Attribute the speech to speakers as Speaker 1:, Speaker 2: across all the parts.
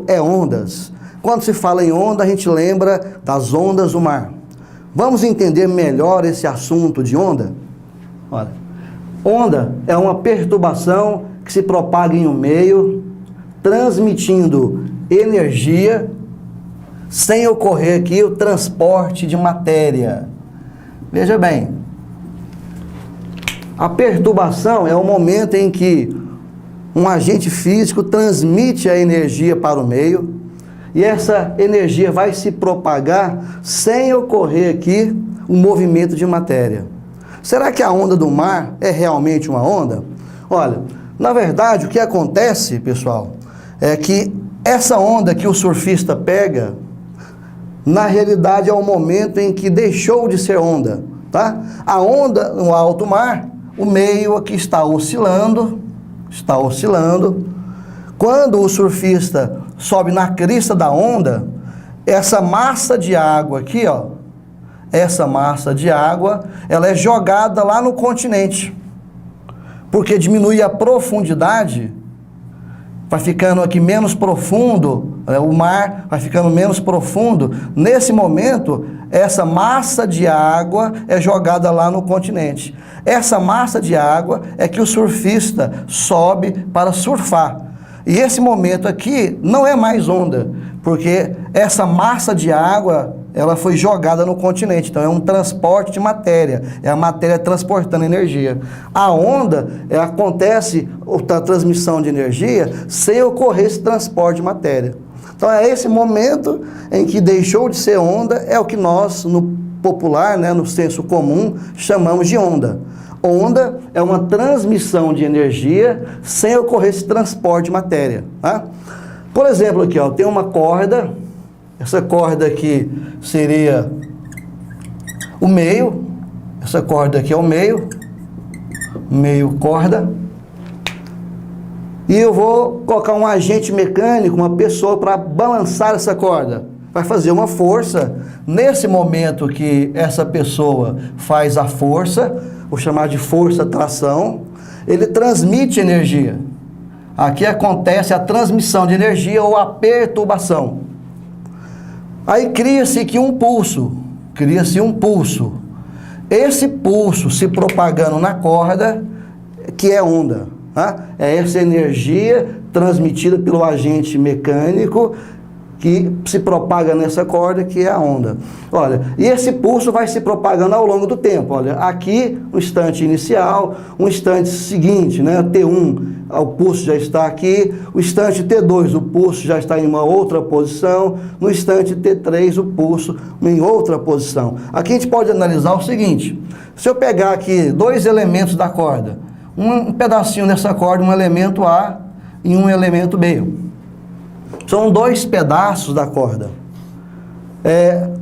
Speaker 1: é ondas. Quando se fala em onda, a gente lembra das ondas do mar. Vamos entender melhor esse assunto de onda? Olha, onda é uma perturbação que se propaga em um meio, transmitindo energia, sem ocorrer aqui o transporte de matéria. Veja bem, a perturbação é o momento em que um agente físico transmite a energia para o meio e essa energia vai se propagar sem ocorrer aqui o movimento de matéria. Será que a onda do mar é realmente uma onda? Olha, na verdade o que acontece, pessoal, é que essa onda que o surfista pega, na realidade é o momento em que deixou de ser onda, tá? A onda no alto mar, o meio aqui está oscilando. Quando o surfista sobe na crista da onda, essa massa de água aqui, ó, essa massa de água, ela é jogada lá no continente, porque diminui a profundidade, vai ficando aqui menos profundo, o mar vai ficando menos profundo. Nesse momento, essa massa de água é jogada lá no continente. Essa massa de água é que o surfista sobe para surfar. E esse momento aqui não é mais onda, porque essa massa de água, ela foi jogada no continente. Então é um transporte de matéria, é a matéria transportando energia. A onda, acontece a transmissão de energia sem ocorrer esse transporte de matéria. Então é esse momento em que deixou de ser onda, é o que nós, no popular, né, no senso comum, chamamos de onda. Onda é uma transmissão de energia sem ocorrer esse transporte de matéria, tá? Por exemplo, aqui, ó, tem uma corda, essa corda aqui seria o meio, essa corda aqui é o meio corda, e eu vou colocar um agente mecânico, uma pessoa para balançar essa corda, vai fazer uma força. Nesse momento que essa pessoa faz a força, vou chamar de força-tração, ele transmite energia. Aqui acontece a transmissão de energia ou a perturbação. Aí cria-se aqui um pulso, Esse pulso se propagando na corda, que é onda, tá? É essa energia transmitida pelo agente mecânico que se propaga nessa corda, que é a onda. Olha, e esse pulso vai se propagando ao longo do tempo. Olha, aqui, um instante inicial, um instante seguinte, né? T1, o pulso já está aqui. O instante T2, o pulso já está em uma outra posição. No instante T3, o pulso em outra posição. Aqui a gente pode analisar o seguinte. Se eu pegar aqui dois elementos da corda, um pedacinho dessa corda, um elemento A e um elemento B. São dois pedaços da corda.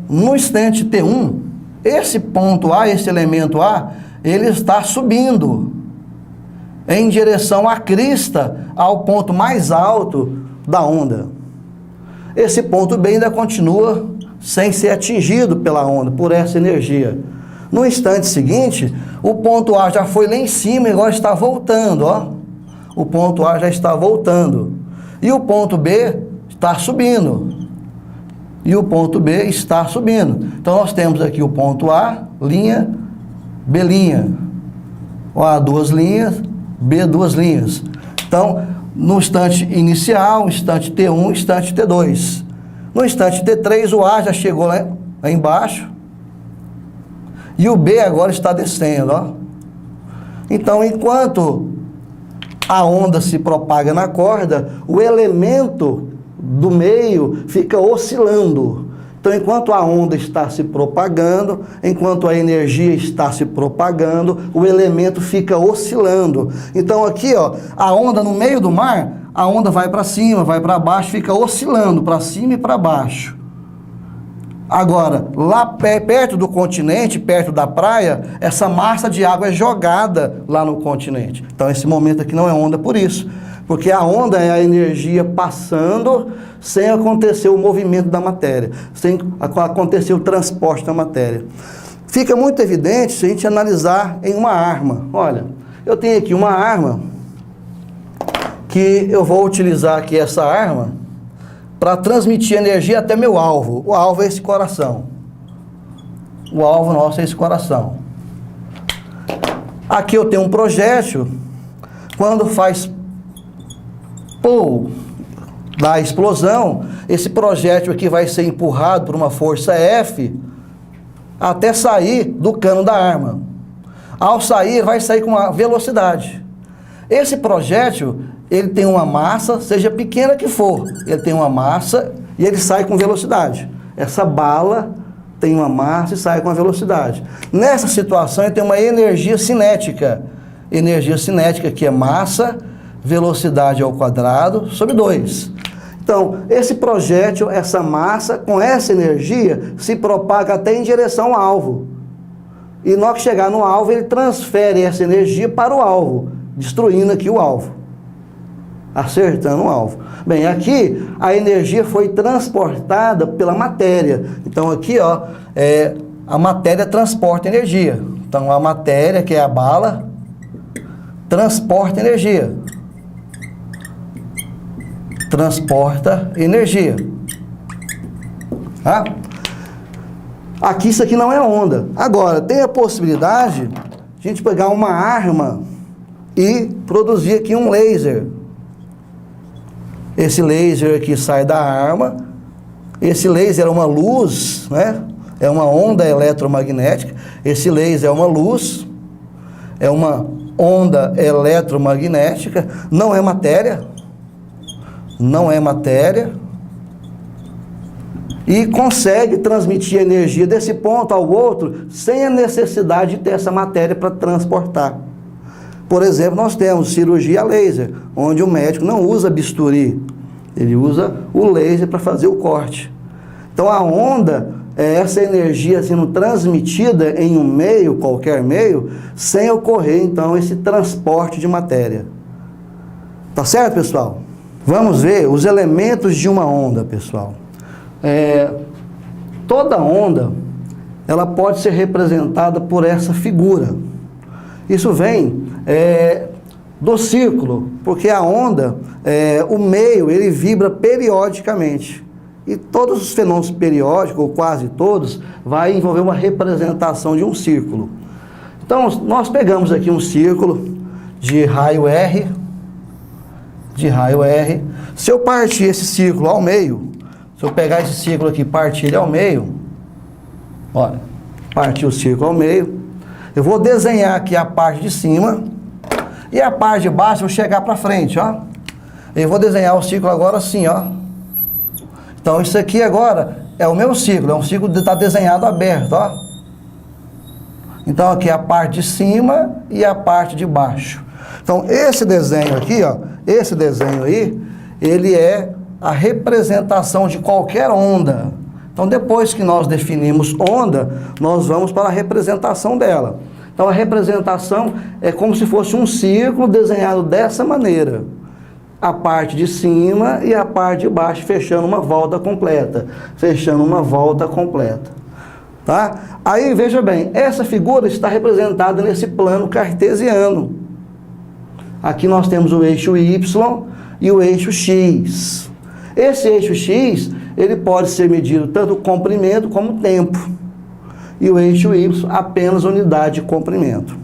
Speaker 1: No instante T1, esse ponto A, esse elemento A, ele está subindo em direção à crista, ao ponto mais alto da onda. Esse ponto B ainda continua sem ser atingido pela onda, por essa energia. No instante seguinte, o ponto A já foi lá em cima e agora está voltando, ó. O ponto A já está voltando. E o ponto B está subindo. E o ponto B está subindo. Então nós temos aqui o ponto A, linha, B linha. A, duas linhas, B, duas linhas. Então, no instante inicial, instante T1, instante T2. No instante T3, o A já chegou lá embaixo. E o B agora está descendo, ó. Então, enquanto a onda se propaga na corda, o elemento do meio fica oscilando. Então, enquanto a onda está se propagando, enquanto a energia está se propagando, o elemento fica oscilando. Então, aqui, ó, a onda no meio do mar, a onda vai para cima, vai para baixo, fica oscilando para cima e para baixo. Agora, lá perto do continente, perto da praia, essa massa de água é jogada lá no continente. Então, esse momento aqui não é onda por isso. Porque a onda é a energia passando sem acontecer o movimento da matéria, sem acontecer o transporte da matéria. Fica muito evidente se a gente analisar em uma arma. Olha, eu tenho aqui uma arma que eu vou utilizar aqui essa arma para transmitir energia até meu alvo. O alvo é esse coração. O alvo nosso é esse coração. Aqui eu tenho um projétil. Quando faz pull da explosão, esse projétil aqui vai ser empurrado por uma força F até sair do cano da arma. Ao sair, vai sair com uma velocidade. Esse projétil, ele tem uma massa, seja pequena que for, ele tem uma massa e ele sai com velocidade. Essa bala tem uma massa e sai com a velocidade. Nessa situação, ele tem uma energia cinética. Energia cinética, que é massa, velocidade ao quadrado, sobre 2. Então, esse projétil, essa massa, com essa energia, se propaga até em direção ao alvo. E na hora que chegar no alvo, ele transfere essa energia para o alvo, destruindo aqui o alvo. Acertando o alvo. Bem, aqui a energia foi transportada pela matéria. Então aqui, ó, a matéria transporta energia. Então a matéria, que é a bala, transporta energia. Transporta energia. Tá? Aqui isso aqui não é onda. Agora, tem a possibilidade de a gente pegar uma arma e produzir aqui um laser. Esse laser aqui sai da arma. Esse laser é uma luz, né? É uma onda eletromagnética. Esse laser é uma luz. É uma onda eletromagnética. Não é matéria. Não é matéria. E consegue transmitir energia desse ponto ao outro sem a necessidade de ter essa matéria para transportar. Por exemplo, nós temos cirurgia laser, onde o médico não usa bisturi, ele usa o laser para fazer o corte. Então a onda é essa energia sendo transmitida em um meio, qualquer meio, sem ocorrer então esse transporte de matéria. Tá certo, pessoal? Vamos ver os elementos de uma onda, pessoal. Toda onda, ela pode ser representada por essa figura. Isso vem do círculo, porque a onda, o meio, ele vibra periodicamente. E todos os fenômenos periódicos, ou quase todos, vai envolver uma representação de um círculo. Então, nós pegamos aqui um círculo de raio R, Se eu partir esse círculo ao meio, se eu pegar esse círculo aqui e partir ele ao meio, olha, partir o círculo ao meio, eu vou desenhar aqui a parte de cima e a parte de baixo eu vou chegar para frente, ó. Eu vou desenhar o círculo agora assim, ó. Então isso aqui agora é o meu círculo, é um círculo que está desenhado aberto, ó. Então aqui é a parte de cima e a parte de baixo. Então esse desenho aqui, ó, esse desenho aí, ele é a representação de qualquer onda. Então depois que nós definimos onda, nós vamos para a representação dela. Então a representação é como se fosse um círculo desenhado dessa maneira. A parte de cima e a parte de baixo fechando uma volta completa. Fechando uma volta completa. Tá? Aí veja bem, essa figura está representada nesse plano cartesiano. Aqui nós temos o eixo Y e o eixo X. Esse eixo X, ele pode ser medido tanto comprimento como tempo. E o eixo Y, apenas unidade de comprimento.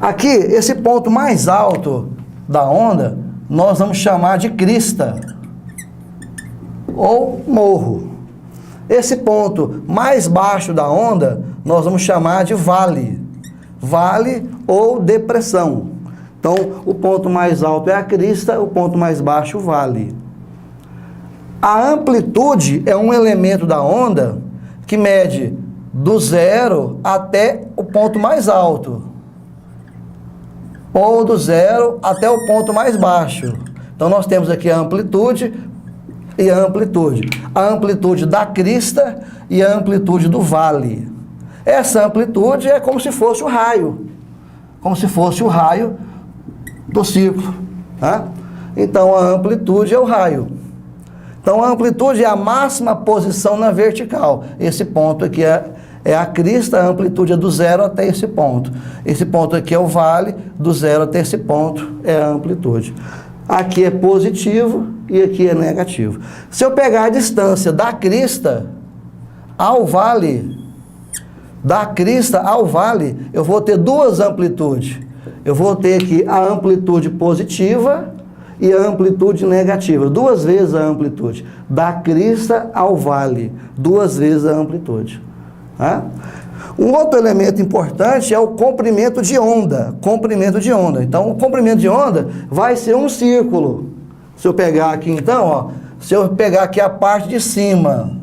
Speaker 1: Aqui, esse ponto mais alto da onda, nós vamos chamar de crista ou morro. Esse ponto mais baixo da onda, nós vamos chamar de vale. Vale ou depressão. Então, o ponto mais alto é a crista, o ponto mais baixo o vale. A amplitude é um elemento da onda que mede do zero até o ponto mais alto, ou do zero até o ponto mais baixo. Então nós temos aqui a amplitude e a amplitude. A amplitude da crista e a amplitude do vale. Essa amplitude é como se fosse o raio. Como se fosse o raio do círculo. Tá? Então a amplitude é o raio. Então a amplitude é a máxima posição na vertical. Esse ponto aqui é a crista, a amplitude é do zero até esse ponto. Esse ponto aqui é o vale, do zero até esse ponto é a amplitude. Aqui é positivo e aqui é negativo. Se eu pegar a distância da crista ao vale, eu vou ter duas amplitudes. Eu vou ter aqui a amplitude positiva e a amplitude negativa. Duas vezes a amplitude. Da crista ao vale. Duas vezes a amplitude. Tá? Um outro elemento importante é o comprimento de onda. Comprimento de onda. Então, o comprimento de onda vai ser um círculo. Se eu pegar aqui, então, ó, se eu pegar aqui a parte de cima,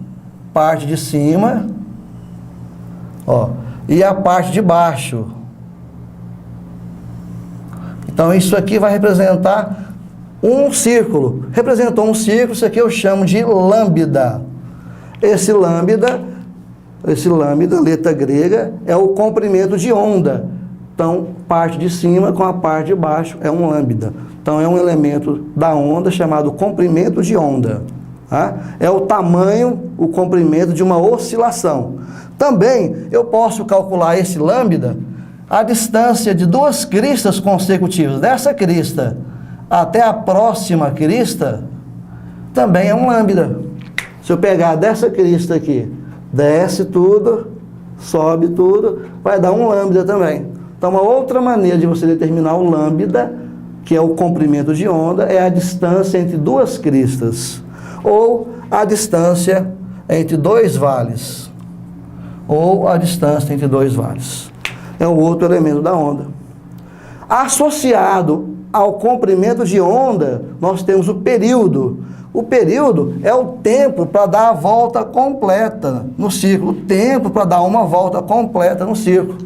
Speaker 1: ó, e a parte de baixo. Então, isso aqui vai representar um círculo. Representou um círculo, isso aqui eu chamo de lambda. Esse lambda, letra grega, é o comprimento de onda. Então, parte de cima com a parte de baixo é um lambda. Então, é um elemento da onda chamado comprimento de onda. Tá? É o tamanho, o comprimento de uma oscilação. Também, eu posso calcular esse lambda, a distância de duas cristas consecutivas. Dessa crista até a próxima crista, também é um lambda. Se eu pegar dessa crista aqui, desce tudo, sobe tudo, vai dar um lambda também. Então, uma outra maneira de você determinar o lambda, que é o comprimento de onda, é a distância entre duas cristas, ou a distância entre dois vales, É o outro elemento da onda. Associado ao comprimento de onda, nós temos o período. O período é o tempo para dar a volta completa no círculo. O tempo para dar uma volta completa no círculo.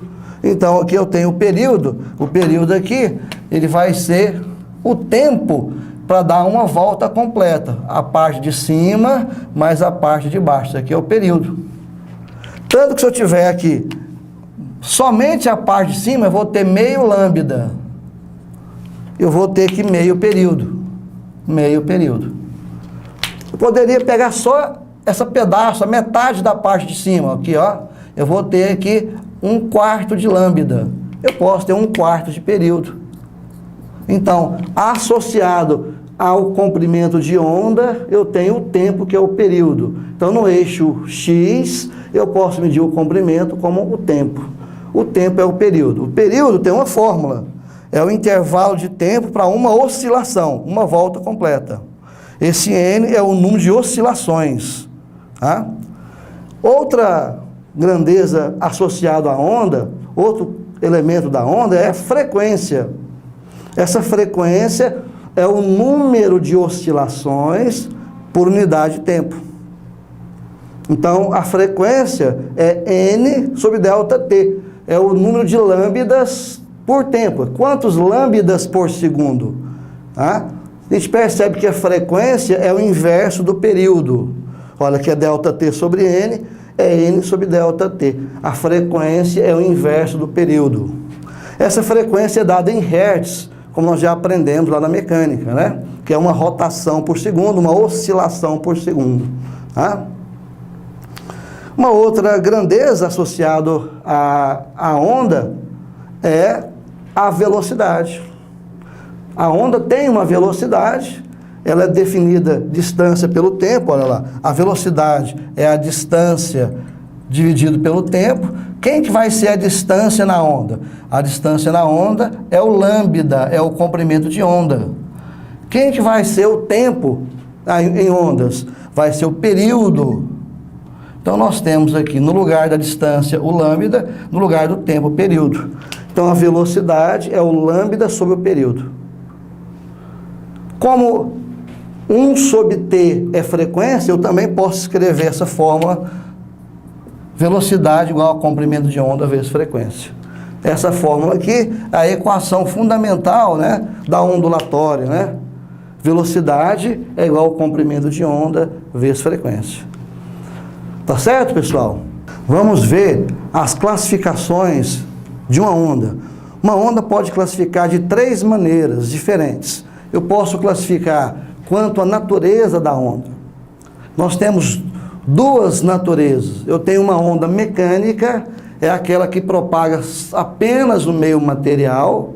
Speaker 1: Então, aqui eu tenho o período. O período aqui, ele vai ser o tempo para dar uma volta completa. A parte de cima, mais a parte de baixo. Isso aqui é o período. Tanto que se eu tiver aqui somente a parte de cima, eu vou ter meio lambda. Eu vou ter aqui meio período. Eu poderia pegar só essa pedaço, a metade da parte de cima, aqui, ó. Eu vou ter aqui 1/4 de lambda. Eu posso ter 1/4 de período. Então, associado ao comprimento de onda, eu tenho o tempo, que é o período. Então, no eixo X, eu posso medir o comprimento como o tempo. O tempo é o período. O período tem uma fórmula. É o intervalo de tempo para uma oscilação, uma volta completa. Esse N é o número de oscilações. Tá? Outra grandeza associada à onda, outro elemento da onda é a frequência. Essa frequência é o número de oscilações por unidade de tempo. Então, a frequência é N sobre ΔT. É o número de lambdas por tempo. Quantos lambdas por segundo? Tá? A gente percebe que a frequência é o inverso do período. Olha que é ΔT sobre N, é N sobre ΔT. A frequência é o inverso do período. Essa frequência é dada em hertz, como nós já aprendemos lá na mecânica, né? Que é uma rotação por segundo, uma oscilação por segundo. Tá? Uma outra grandeza associada à onda é a velocidade. A onda tem uma velocidade, ela é definida distância pelo tempo, olha lá. A velocidade é a distância dividido pelo tempo. Quem que vai ser a distância na onda? A distância na onda é o lambda, é o comprimento de onda. Quem que vai ser o tempo em ondas? Vai ser o período. Então, nós temos aqui, no lugar da distância, o lambda, no lugar do tempo, o período. Então, a velocidade é o lambda sobre o período. Como 1 sobre t é frequência, eu também posso escrever essa fórmula, velocidade igual a comprimento de onda vezes frequência. Essa fórmula aqui é a equação fundamental, né, da ondulatória, né? Velocidade é igual ao comprimento de onda vezes frequência. Tá certo, pessoal? Vamos ver as classificações de uma onda. Uma onda pode classificar de 3 maneiras diferentes. Eu posso classificar quanto à natureza da onda. Nós temos 2 naturezas. Eu tenho uma onda mecânica, é aquela que propaga apenas no meio material,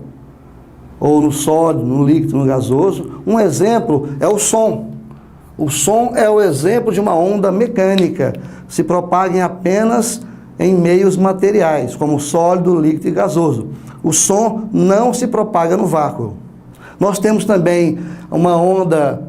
Speaker 1: ou no sólido, no líquido, no gasoso. Um exemplo é o som. O som é o exemplo de uma onda mecânica, se propaga apenas em meios materiais, como sólido, líquido e gasoso. O som não se propaga no vácuo. Nós temos também uma onda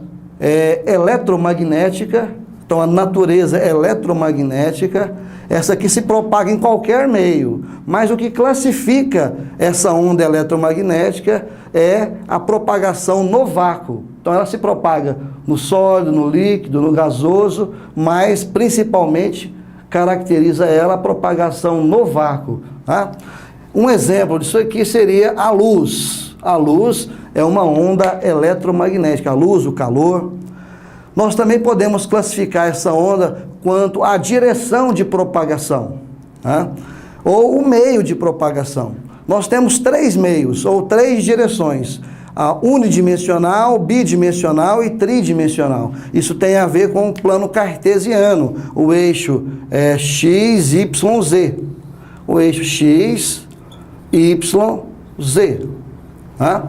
Speaker 1: eletromagnética, então a natureza eletromagnética, essa aqui se propaga em qualquer meio, mas o que classifica essa onda eletromagnética é a propagação no vácuo. Então ela se propaga no sólido, no líquido, no gasoso, mas principalmente caracteriza ela a propagação no vácuo. Tá? Um exemplo disso aqui seria a luz. A luz é uma onda eletromagnética, a luz, o calor. Nós também podemos classificar essa onda quanto à direção de propagação, tá? Ou o meio de propagação. Nós temos 3 meios, ou 3 direções: a unidimensional, bidimensional e tridimensional. Isso tem a ver com o plano cartesiano, o eixo x, y, z. O eixo x, y, z. Tá?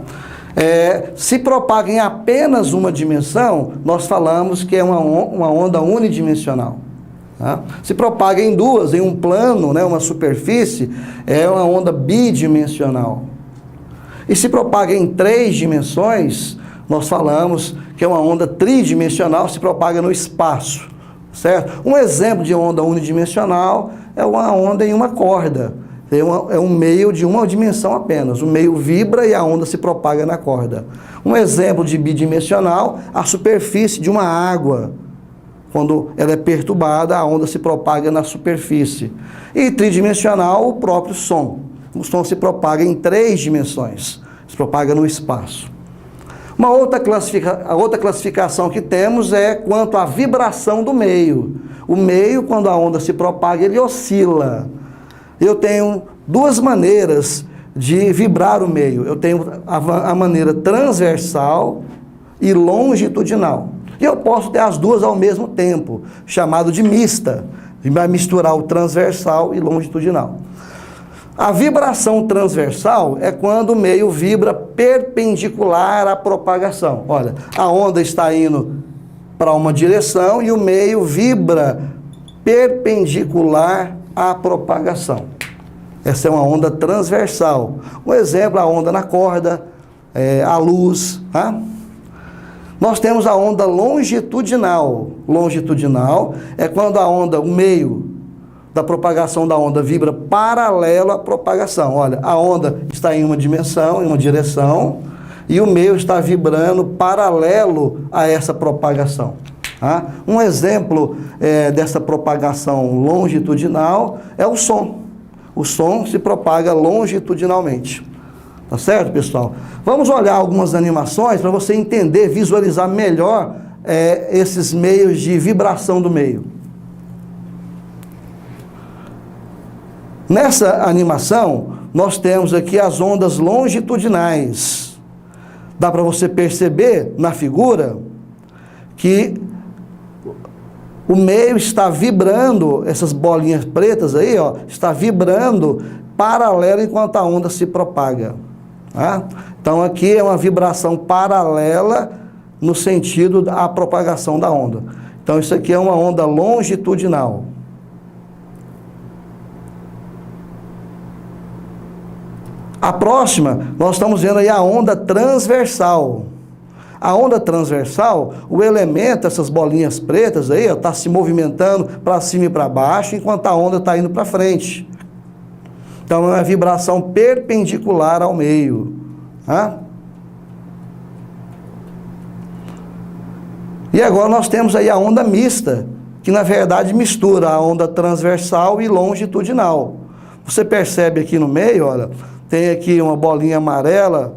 Speaker 1: Se propaga em apenas uma dimensão, nós falamos que é uma onda unidimensional. Tá? Se propaga em 2, em um plano, né, uma superfície, é uma onda bidimensional. E se propaga em 3 dimensões, nós falamos que é uma onda tridimensional, se propaga no espaço. Certo? Um exemplo de onda unidimensional é uma onda em uma corda. É um meio de uma dimensão apenas. O meio vibra e a onda se propaga na corda. Um exemplo de bidimensional, a superfície de uma água. Quando ela é perturbada, a onda se propaga na superfície. E tridimensional, o próprio som. O som se propaga em 3 dimensões. Se propaga no espaço. A outra classificação que temos é quanto à vibração do meio. O meio, quando a onda se propaga, ele oscila. Eu tenho 2 maneiras de vibrar o meio. Eu tenho a maneira transversal e longitudinal. E eu posso ter as 2 ao mesmo tempo, chamado de mista. Vai misturar o transversal e longitudinal. A vibração transversal é quando o meio vibra perpendicular à propagação. Olha, a onda está indo para uma direção e o meio vibra perpendicular à propagação. Essa é uma onda transversal. Um exemplo, a onda na corda, a luz. Tá? Nós temos a onda longitudinal. Longitudinal é quando a onda, o meio da propagação da onda vibra paralelo à propagação. Olha, a onda está em uma dimensão, em uma direção, e o meio está vibrando paralelo a essa propagação. Tá? Um exemplo dessa propagação longitudinal é o som. O som se propaga longitudinalmente. Tá certo, pessoal? Vamos olhar algumas animações para você entender, visualizar melhor esses meios de vibração do meio. Nessa animação, nós temos aqui as ondas longitudinais. Dá para você perceber na figura que o meio está vibrando, essas bolinhas pretas aí, ó, está vibrando paralelo enquanto a onda se propaga. Tá? Então aqui é uma vibração paralela no sentido da propagação da onda. Então isso aqui é uma onda longitudinal. A próxima, nós estamos vendo aí a onda transversal. A onda transversal, o elemento, essas bolinhas pretas aí, está se movimentando para cima e para baixo, enquanto a onda está indo para frente. Então, é uma vibração perpendicular ao meio. Tá? E agora nós temos aí a onda mista, que na verdade mistura a onda transversal e longitudinal. Você percebe aqui no meio, olha, tem aqui uma bolinha amarela,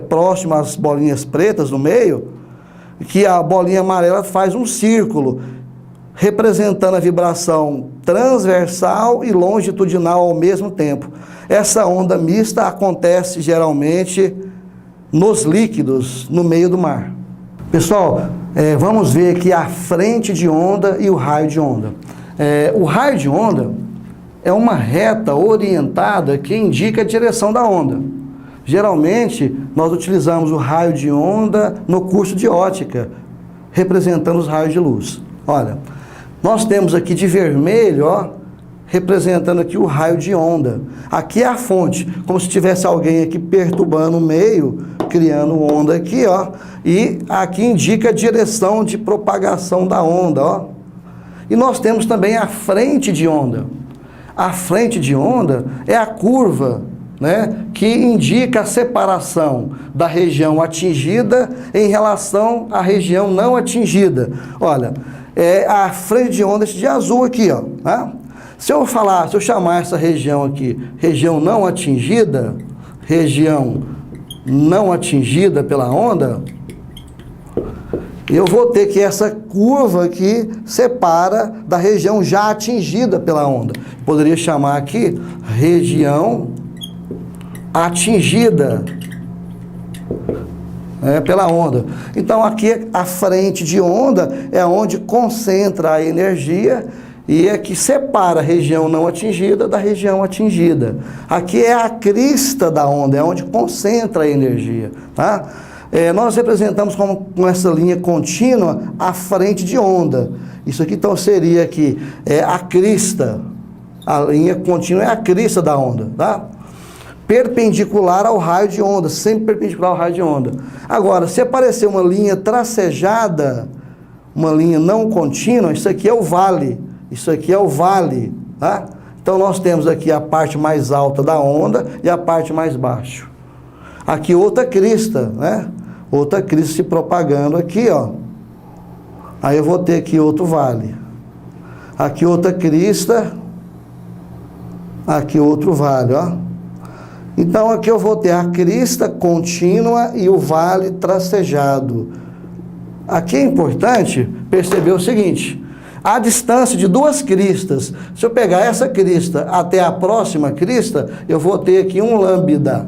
Speaker 1: próxima às bolinhas pretas no meio, que a bolinha amarela faz um círculo, representando a vibração transversal e longitudinal ao mesmo tempo. Essa onda mista acontece geralmente nos líquidos, no meio do mar. Pessoal, vamos ver aqui a frente de onda e o raio de onda. O raio de onda é uma reta orientada que indica a direção da onda. Geralmente, nós utilizamos o raio de onda no curso de ótica, representando os raios de luz. Olha, nós temos aqui de vermelho, ó, representando aqui o raio de onda. Aqui é a fonte, como se tivesse alguém aqui perturbando o meio, criando onda aqui, ó. E aqui indica a direção de propagação da onda, ó. E nós temos também a frente de onda. A frente de onda é a curva, né, que indica a separação da região atingida em relação à região não atingida. Olha, é a frente de onda de azul aqui, ó, tá? Se eu chamar essa região aqui, região não atingida pela onda, eu vou ter que essa curva aqui separa da região já atingida pela onda. Poderia chamar aqui região atingida pela onda. Então aqui a frente de onda é onde concentra a energia e é que separa a região não atingida da região atingida. Aqui é a crista da onda, é onde concentra a energia, tá? Nós representamos com essa linha contínua a frente de onda. Isso aqui então seria aqui a crista. A linha contínua é a crista da onda, tá? Perpendicular ao raio de onda, sempre perpendicular ao raio de onda. Agora, se aparecer uma linha tracejada, uma linha não contínua, isso aqui é o vale. Isso aqui é o vale, tá? Então nós temos aqui a parte mais alta da onda e a parte mais baixa. Aqui outra crista, né? Outra crista se propagando aqui, ó. Aí eu vou ter aqui outro vale. Aqui outra crista. Aqui outro vale, ó. Então aqui eu vou ter a crista contínua e o vale tracejado. Aqui é importante perceber o seguinte: a distância de duas cristas, se eu pegar essa crista até a próxima crista, eu vou ter aqui um lambda,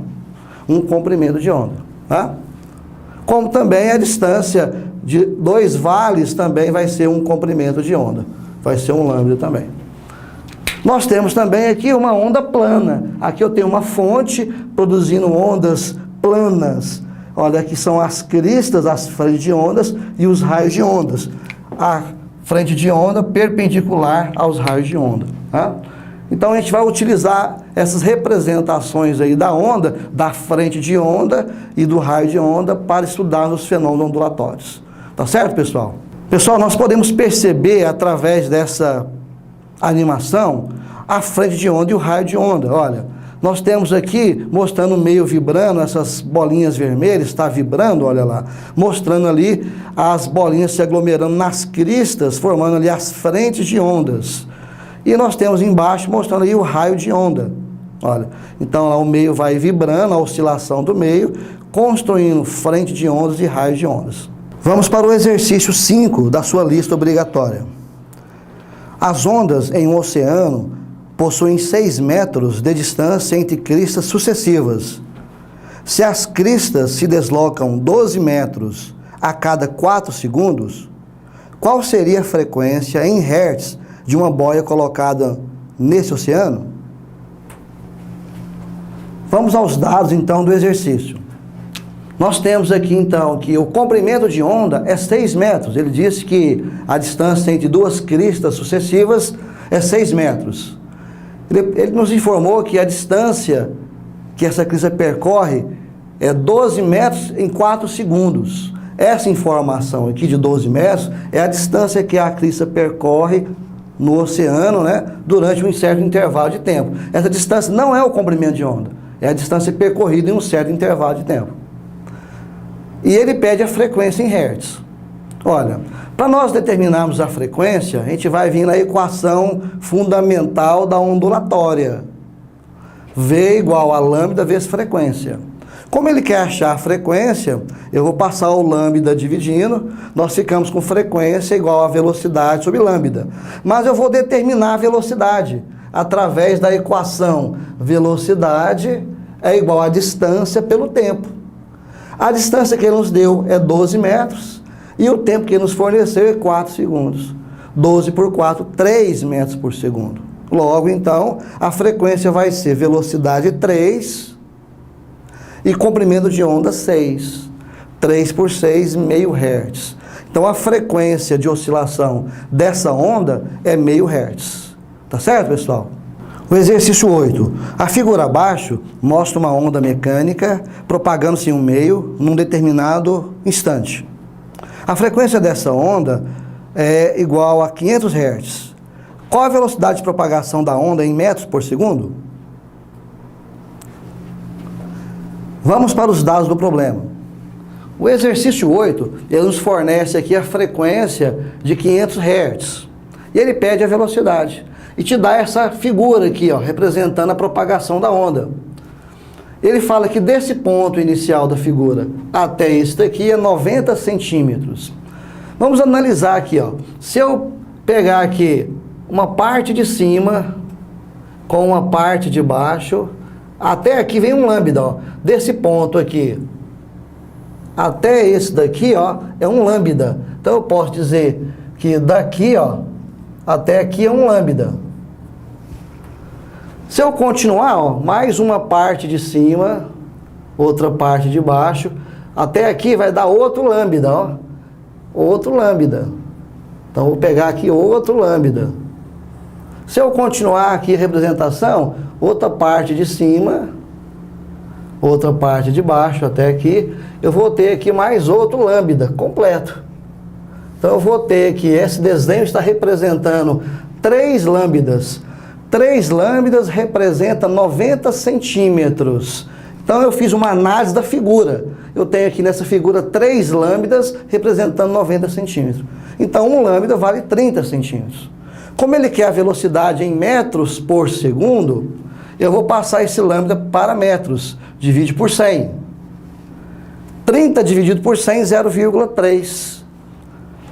Speaker 1: um comprimento de onda, tá? Como também a distância de dois vales também vai ser um comprimento de onda, vai ser um lambda também. Nós temos também aqui uma onda plana. Aqui eu tenho uma fonte produzindo ondas planas. Olha, aqui são as cristas, as frentes de ondas e os raios de ondas. A frente de onda perpendicular aos raios de onda, tá? Então a gente vai utilizar essas representações aí da onda, da frente de onda e do raio de onda para estudar os fenômenos ondulatórios. Tá certo, pessoal? Pessoal, nós podemos perceber através dessa animação a frente de onda e o raio de onda. Olha, nós temos aqui mostrando o meio vibrando, essas bolinhas vermelhas, está vibrando, olha lá, mostrando ali as bolinhas se aglomerando nas cristas, formando ali as frentes de ondas. E nós temos embaixo mostrando aí o raio de onda. Olha, então lá o meio vai vibrando, a oscilação do meio, construindo frente de ondas e raio de ondas. Vamos para o exercício 5 da sua lista obrigatória. As ondas em um oceano possuem 6 metros de distância entre cristas sucessivas. Se as cristas se deslocam 12 metros a cada 4 segundos, qual seria a frequência em hertz de uma boia colocada nesse oceano? Vamos aos dados então do exercício. Nós temos aqui então que o comprimento de onda é 6 metros. Ele disse que a distância entre duas cristas sucessivas é 6 metros. Ele nos informou que a distância que essa crista percorre é 12 metros em 4 segundos. Essa informação aqui de 12 metros é a distância que a crista percorre no oceano, né, durante um certo intervalo de tempo. Essa distância não é o comprimento de onda, é a distância percorrida em um certo intervalo de tempo. E ele pede a frequência em hertz. Olha, para nós determinarmos a frequência, a gente vai vir na equação fundamental da ondulatória. V igual a lambda vezes frequência. Como ele quer achar a frequência, eu vou passar o lambda dividindo, nós ficamos com frequência igual a velocidade sobre lambda. Mas eu vou determinar a velocidade através da equação velocidade é igual a distância pelo tempo. A distância que ele nos deu é 12 metros e o tempo que ele nos forneceu é 4 segundos. 12 por 4, 3 metros por segundo. Logo, então, a frequência vai ser velocidade 3 E comprimento de onda 6. 3 por 6, meio Hz. Então a frequência de oscilação dessa onda é meio Hz. Tá certo, pessoal? O exercício 8. A figura abaixo mostra uma onda mecânica propagando-se em um meio num determinado instante. A frequência dessa onda é igual a 500 Hz. Qual a velocidade de propagação da onda em metros por segundo? Vamos para os dados do problema. O exercício 8, ele nos fornece aqui a frequência de 500 Hz. E ele pede a velocidade. E te dá essa figura aqui, ó, representando a propagação da onda. Ele fala que desse ponto inicial da figura até esse daqui é 90 centímetros. Vamos analisar aqui, ó. Se eu pegar aqui uma parte de cima com uma parte de baixo, até aqui vem um lambda, ó. Desse ponto aqui até esse daqui, ó, é um lambda. Então eu posso dizer que daqui, ó, até aqui é um lambda. Se eu continuar, ó, mais uma parte de cima, outra parte de baixo, até aqui vai dar outro lambda, ó. Outro lambda. Então vou pegar aqui outro lambda. Se eu continuar aqui a representação, outra parte de cima, outra parte de baixo até aqui, eu vou ter aqui mais outro lambda completo. Então eu vou ter que esse desenho está representando 3 lambdas. 3 lambdas representa 90 centímetros. Então eu fiz uma análise da figura. Eu tenho aqui nessa figura 3 lambdas representando 90 centímetros. Então um lambda vale 30 centímetros. Como ele quer a velocidade em metros por segundo, eu vou passar esse lambda para metros. Divide por 100. 30 dividido por 100, 0,3.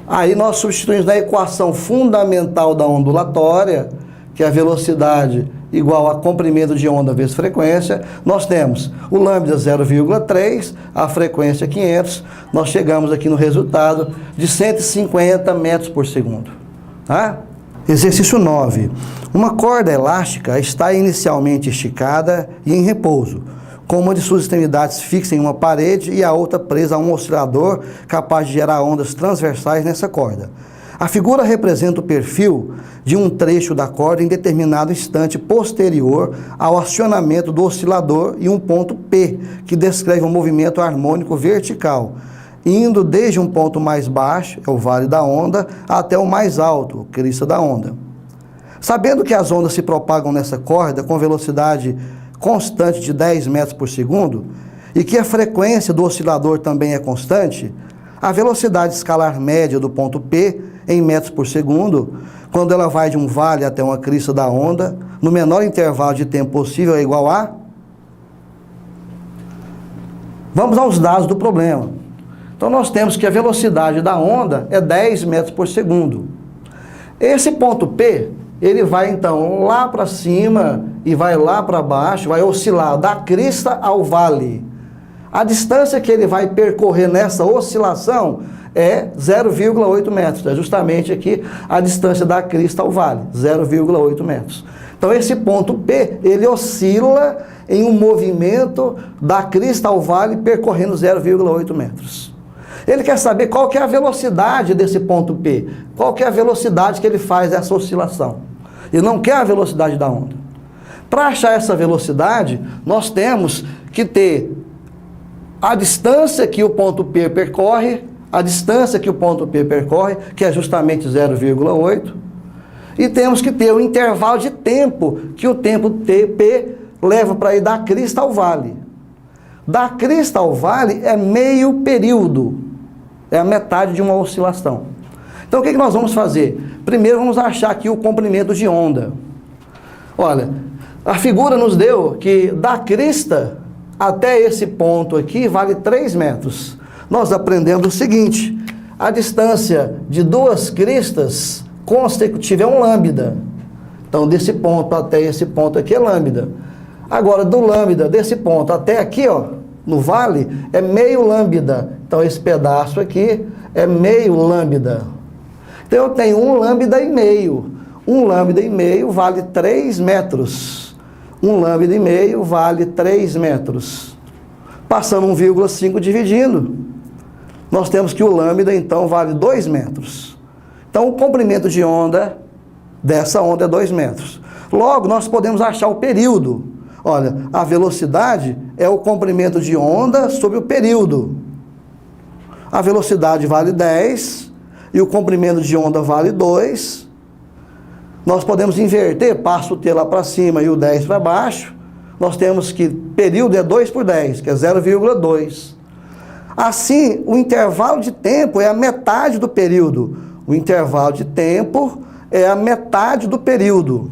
Speaker 1: Aí nós substituímos na equação fundamental da ondulatória, que é a velocidade igual a comprimento de onda vezes frequência. Nós temos o lambda 0,3, a frequência 500. Nós chegamos aqui no resultado de 150 metros por segundo. Tá? Exercício 9. Uma corda elástica está inicialmente esticada e em repouso, com uma de suas extremidades fixa em uma parede e a outra presa a um oscilador capaz de gerar ondas transversais nessa corda. A figura representa o perfil de um trecho da corda em determinado instante posterior ao acionamento do oscilador e um ponto P, que descreve um movimento harmônico vertical, indo desde um ponto mais baixo, é o vale da onda, até o mais alto, crista da onda. Sabendo que as ondas se propagam nessa corda com velocidade constante de 10 metros por segundo e que a frequência do oscilador também é constante, a velocidade escalar média do ponto P em metros por segundo, quando ela vai de um vale até uma crista da onda, no menor intervalo de tempo possível, é igual a... Vamos aos dados do problema. Então nós temos que a velocidade da onda é 10 metros por segundo. Esse ponto P, ele vai então lá para cima e vai lá para baixo, vai oscilar da crista ao vale. A distância que ele vai percorrer nessa oscilação é 0,8 metros. É justamente aqui a distância da crista ao vale, 0,8 metros. Então esse ponto P, ele oscila em um movimento da crista ao vale percorrendo 0,8 metros. Ele quer saber qual que é a velocidade desse ponto P, qual que é a velocidade que ele faz essa oscilação. Ele não quer a velocidade da onda. Para achar essa velocidade, nós temos que ter a distância que o ponto P percorre, a distância que o ponto P percorre, que é justamente 0,8, e temos que ter o intervalo de tempo que o tempo P leva para ir da crista ao vale. Da crista ao vale é meio período, é a metade de uma oscilação. Então o que nós vamos fazer? Primeiro vamos achar aqui o comprimento de onda. Olha, a figura nos deu que da crista até esse ponto aqui vale 3 metros. Nós aprendemos o seguinte: a distância de duas cristas consecutiva é um lambda. Então desse ponto até esse ponto aqui é lambda. Agora do lambda desse ponto até aqui, ó, no vale, é meio lambda. Então esse pedaço aqui é meio lambda. Então eu tenho 1 lambda e meio. 1 lambda e meio vale 3 metros. 1 lambda e meio vale 3 metros. Passando 1,5 dividindo, nós temos que o lambda, então, vale 2 metros. Então, o comprimento de onda dessa onda é 2 metros. Logo, nós podemos achar o período. Olha, a velocidade é o comprimento de onda sobre o período. A velocidade vale 10 e o comprimento de onda vale 2. Nós podemos inverter, passo o t lá para cima e o 10 para baixo. Nós temos que período é 2 por 10, que é 0,2. Assim, o intervalo de tempo é a metade do período. O intervalo de tempo é a metade do período.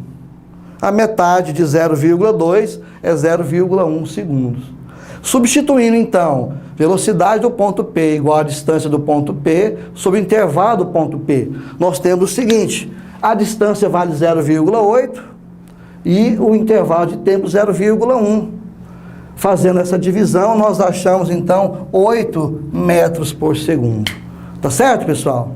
Speaker 1: A metade de 0,2 é 0,1 segundos. Substituindo, então, velocidade do ponto P igual à distância do ponto P sobre o intervalo do ponto P, nós temos o seguinte: a distância vale 0,8 e o intervalo de tempo 0,1. Fazendo essa divisão, nós achamos, então, 8 metros por segundo. Tá certo, pessoal?